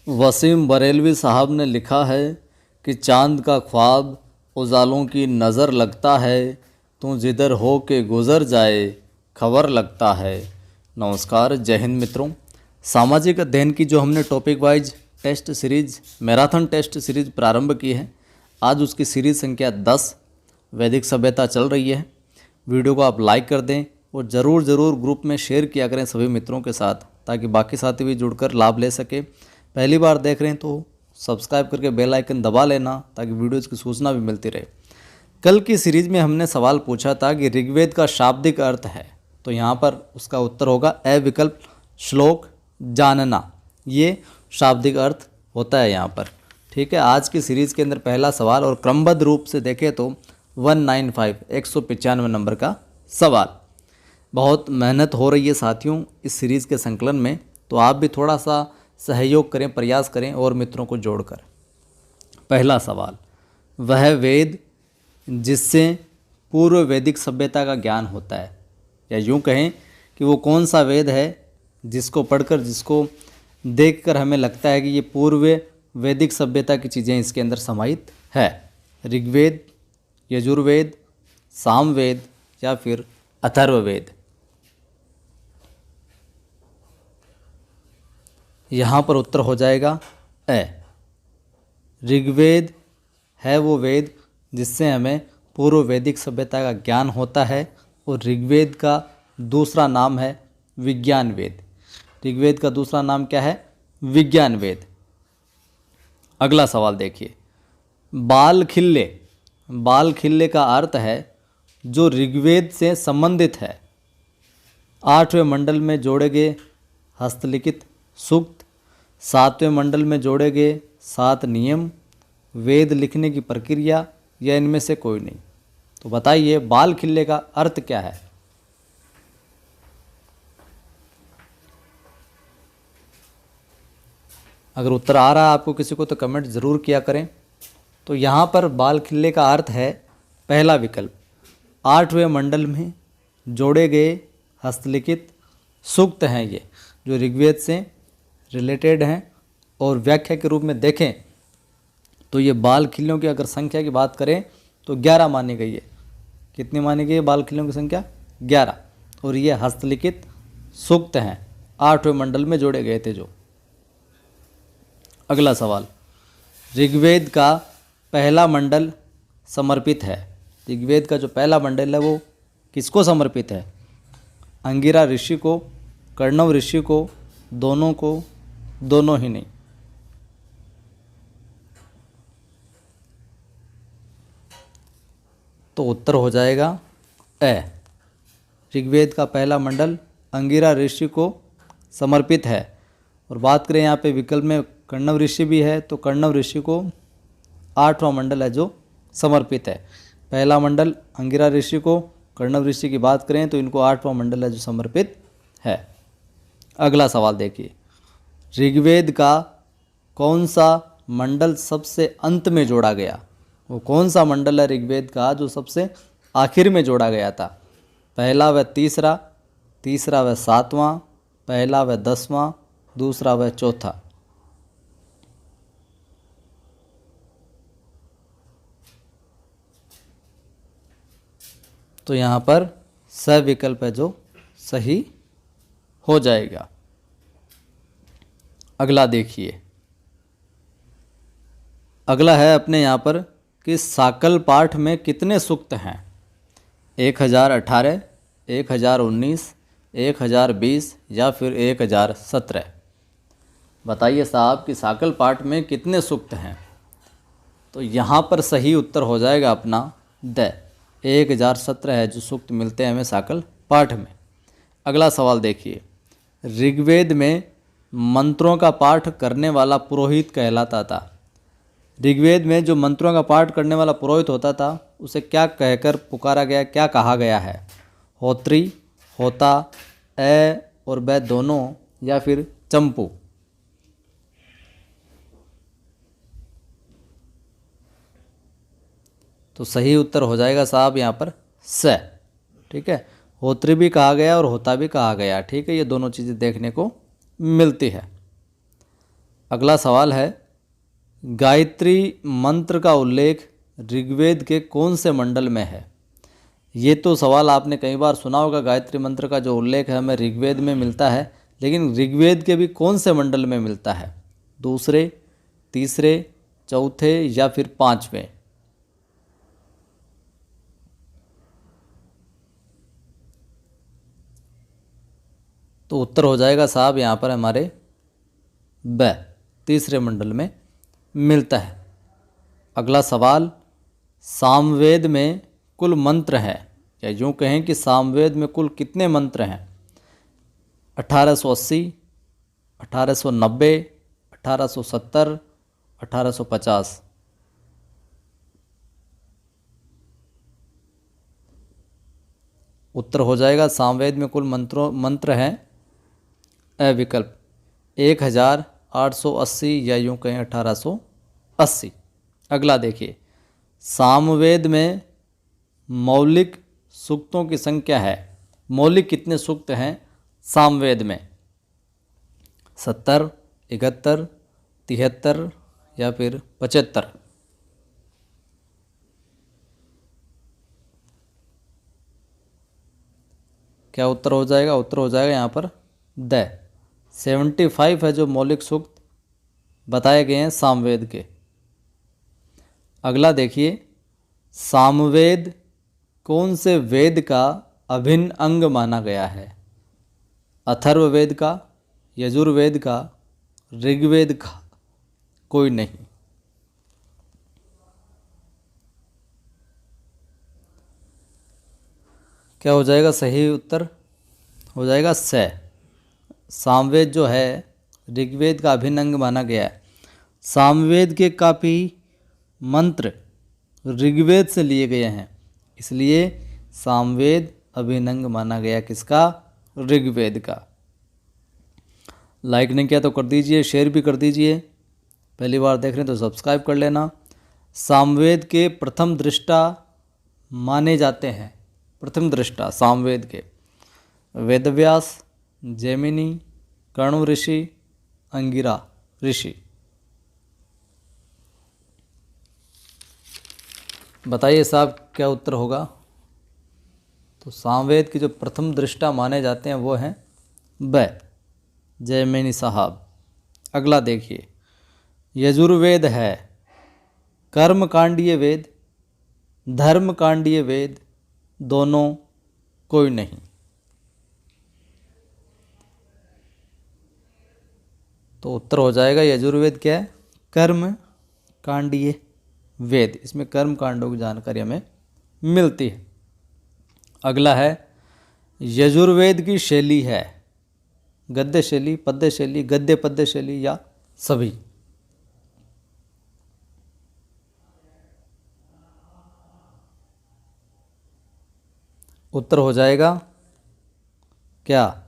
वसीम बरेलवी साहब ने लिखा है कि चांद का ख्वाब उजालों की नज़र लगता है, तू जिधर हो के गुज़र जाए खबर लगता है। नमस्कार, जय हिंद मित्रों। सामाजिक अध्ययन की जो हमने topic wise test series marathon test series प्रारंभ की है, आज उसकी सीरीज संख्या 10 वैदिक सभ्यता चल रही है। वीडियो को आप लाइक कर दें और ज़रूर ग्रुप में शेयर किया करें सभी मित्रों के साथ, ताकि बाकी साथी भी जुड़कर लाभ ले सके। पहली बार देख रहे हैं तो सब्सक्राइब करके बेल आइकन दबा लेना, ताकि वीडियोज़ की सूचना भी मिलती रहे। कल की सीरीज में हमने सवाल पूछा था कि ऋग्वेद का शाब्दिक अर्थ है, तो यहाँ पर उसका उत्तर होगा ए विकल्प श्लोक जानना। ये शाब्दिक अर्थ होता है यहाँ पर। ठीक है, आज की सीरीज़ के अंदर पहला सवाल और क्रमबद्ध रूप से देखें तो 195 नंबर का सवाल। बहुत मेहनत हो रही है साथियों इस सीरीज़ के संकलन में, तो आप भी थोड़ा सा सहयोग करें, प्रयास करें और मित्रों को जोड़कर। पहला सवाल, वह वेद जिससे पूर्व वैदिक सभ्यता का ज्ञान होता है, या यूँ कहें कि वो कौन सा वेद है जिसको पढ़कर, जिसको देखकर हमें लगता है कि ये पूर्व वैदिक सभ्यता की चीज़ें इसके अंदर समाहित है। ऋग्वेद, यजुर्वेद, सामवेद या फिर अथर्ववेद। यहाँ पर उत्तर हो जाएगा ए। ऋग्वेद है वो वेद जिससे हमें पूर्व वैदिक सभ्यता का ज्ञान होता है, और ऋग्वेद का दूसरा नाम है विज्ञान वेद। ऋग्वेद का दूसरा नाम क्या है? विज्ञान वेद। अगला सवाल देखिए, बाल खिल्ले। बाल खिल्ले का अर्थ है जो ऋग्वेद से संबंधित है। 8वें मंडल में जोड़े गए हस्तलिखित सूक्त, 7वें मंडल में जोड़े गए 7 नियम, वेद लिखने की प्रक्रिया, या इनमें से कोई नहीं। तो बताइए बाल खिल्ले का अर्थ क्या है? अगर उत्तर आ रहा है आपको किसी को तो कमेंट ज़रूर किया करें। तो यहाँ पर बाल खिल्ले का अर्थ है पहला विकल्प, 8वें मंडल में जोड़े गए हस्तलिखित सूक्त हैं ये, जो ऋग्वेद से रिलेटेड हैं। और व्याख्या के रूप में देखें तो ये बाल खिल्लों की अगर संख्या की बात करें तो 11 मानी गई है। कितनी मानी गई है बाल खिल्लों की संख्या? 11। और ये हस्तलिखित सूक्त हैं, 8वें मंडल में जोड़े गए थे जो। अगला सवाल, ऋग्वेद का पहला मंडल समर्पित है। ऋग्वेद का जो पहला मंडल है वो किसको समर्पित है? अंगिरा ऋषि को, कर्णव ऋषि को, दोनों को, दोनों ही नहीं। तो उत्तर हो जाएगा ए। ऋग्वेद का पहला मंडल अंगिरा ऋषि को समर्पित है। और बात करें यहाँ पे विकल्प में कर्णव ऋषि भी है, तो कर्णव ऋषि को 8वां मंडल है जो समर्पित है। पहला मंडल अंगिरा ऋषि को, कर्णव ऋषि की बात करें तो इनको 8वां मंडल है जो समर्पित है। अगला सवाल देखिए, ऋग्वेद का कौन सा मंडल सबसे अंत में जोड़ा गया? वो कौन सा मंडल है ऋग्वेद का जो सबसे आखिर में जोड़ा गया था? पहला व तीसरा, तीसरा व 7वां, पहला व 10वां, दूसरा व चौथा। तो यहाँ पर स विकल्प है जो सही हो जाएगा। अगला देखिए, अगला है अपने यहाँ पर कि साकल पाठ में कितने सूक्त हैं? 1018, 1019, 1020 या फिर 1017। बताइए साहब कि साकल पाठ में कितने सूक्त हैं? तो यहाँ पर सही उत्तर हो जाएगा अपना द 1017 है जो सूक्त मिलते हैं हमें साकल पाठ में। अगला सवाल देखिए, ऋग्वेद में मंत्रों का पाठ करने वाला पुरोहित कहलाता था। ऋग्वेद में जो मंत्रों का पाठ करने वाला पुरोहित होता था उसे क्या कहकर पुकारा गया, क्या कहा गया है? होत्री, होता, ए और बै दोनों, या फिर चंपू। तो सही उत्तर हो जाएगा साहब यहाँ पर स। ठीक है, होत्री भी कहा गया और होता भी कहा गया। ठीक है, ये दोनों चीज़ें देखने को मिलती है। अगला सवाल है, गायत्री मंत्र का उल्लेख ऋग्वेद के कौन से मंडल में है? ये तो सवाल आपने कई बार सुना होगा। गायत्री मंत्र का जो उल्लेख है हमें ऋग्वेद में मिलता है, लेकिन ऋग्वेद के भी कौन से मंडल में मिलता है? दूसरे, तीसरे, चौथे या फिर पांचवें? तो उत्तर हो जाएगा साहब यहाँ पर हमारे ब, तीसरे मंडल में मिलता है। अगला सवाल, सामवेद में कुल मंत्र हैं, या यूँ कहें कि सामवेद में कुल कितने मंत्र हैं? 1880, 1890, 1870, 1850? उत्तर हो जाएगा सामवेद में कुल मंत्र हैं विकल्प 1880 या यूँ कहें 1880। अगला देखिए, सामवेद में मौलिक सूक्तों की संख्या है। मौलिक कितने सूक्त हैं सामवेद में? 70, 71, 73 या फिर 75? क्या उत्तर हो जाएगा? उत्तर हो जाएगा यहाँ पर द 75 है जो मौलिक सूक्त बताए गए हैं सामवेद के। अगला देखिए, सामवेद कौन से वेद का अभिन्न अंग माना गया है? अथर्ववेद का, यजुर्वेद का, ऋग्वेद का, कोई नहीं? क्या हो जाएगा? सही उत्तर हो जाएगा स। सामवेद जो है ऋग्वेद का अभिन्न अंग माना गया है। सामवेद के काफ़ी मंत्र ऋग्वेद से लिए गए हैं, इसलिए सामवेद अभिन्न अंग माना गया किसका? ऋग्वेद का। लाइक नहीं किया तो कर दीजिए, शेयर भी कर दीजिए। पहली बार देख रहे हैं तो सब्सक्राइब कर लेना। सामवेद के प्रथम दृष्टा माने जाते हैं, प्रथम दृष्टा सामवेद के वेदव्यास, जैमिनी, कण्व ऋषि, अंगिरा ऋषि। बताइए साहब क्या उत्तर होगा? तो सामवेद के जो प्रथम दृष्टा माने जाते हैं वो हैं ब, जैमिनी साहब। अगला देखिए, यजुर्वेद है कर्मकांडीय वेद, धर्मकांडीय वेद, दोनों, कोई नहीं? तो उत्तर हो जाएगा यजुर्वेद क्या है? कर्म कांडीय वेद। इसमें कर्म कांडों की जानकारी हमें मिलती है। अगला है, यजुर्वेद की शैली है गद्य शैली, पद्य शैली, गद्य पद्य शैली या सभी? उत्तर हो जाएगा क्या?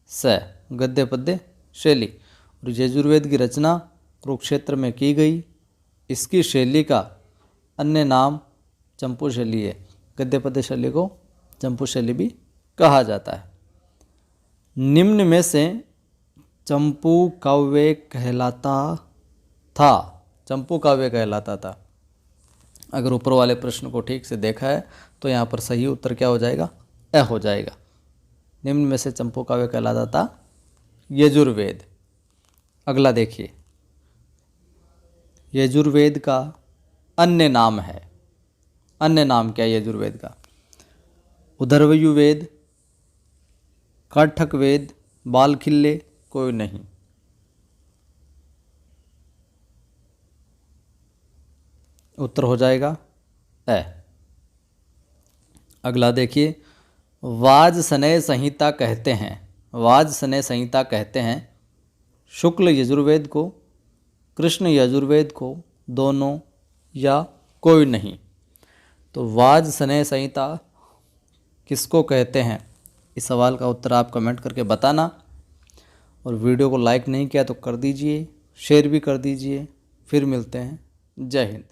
स, गद्य पद्य शैली। और यजुर्वेद की रचना कुरुक्षेत्र में की गई। इसकी शैली का अन्य नाम चंपू शैली है। गद्य पद्य शैली को चंपू शैली भी कहा जाता है। निम्न में से चंपू काव्य कहलाता था? चंपू काव्य कहलाता था। अगर ऊपर वाले प्रश्न को ठीक से देखा है तो यहाँ पर सही उत्तर क्या हो जाएगा? अ हो जाएगा। निम्न में से चंपू काव्य कहलाता था यजुर्वेद। अगला देखिए, यजुर्वेद का अन्य नाम है। अन्य नाम क्या है यजुर्वेद का? उदरवयु वेद, काठक वेद, बालखिल्य, कोई नहीं? उत्तर हो जाएगा अ। अगला देखिए, वाजसनेय संहिता कहते हैं, वाजसनेय संहिता कहते हैं शुक्ल यजुर्वेद को, कृष्ण यजुर्वेद को, दोनों या कोई नहीं? तो वाजसनेय संहिता किसको कहते हैं? इस सवाल का उत्तर आप कमेंट करके बताना। और वीडियो को लाइक नहीं किया तो कर दीजिए, शेयर भी कर दीजिए। फिर मिलते हैं। जय हिंद।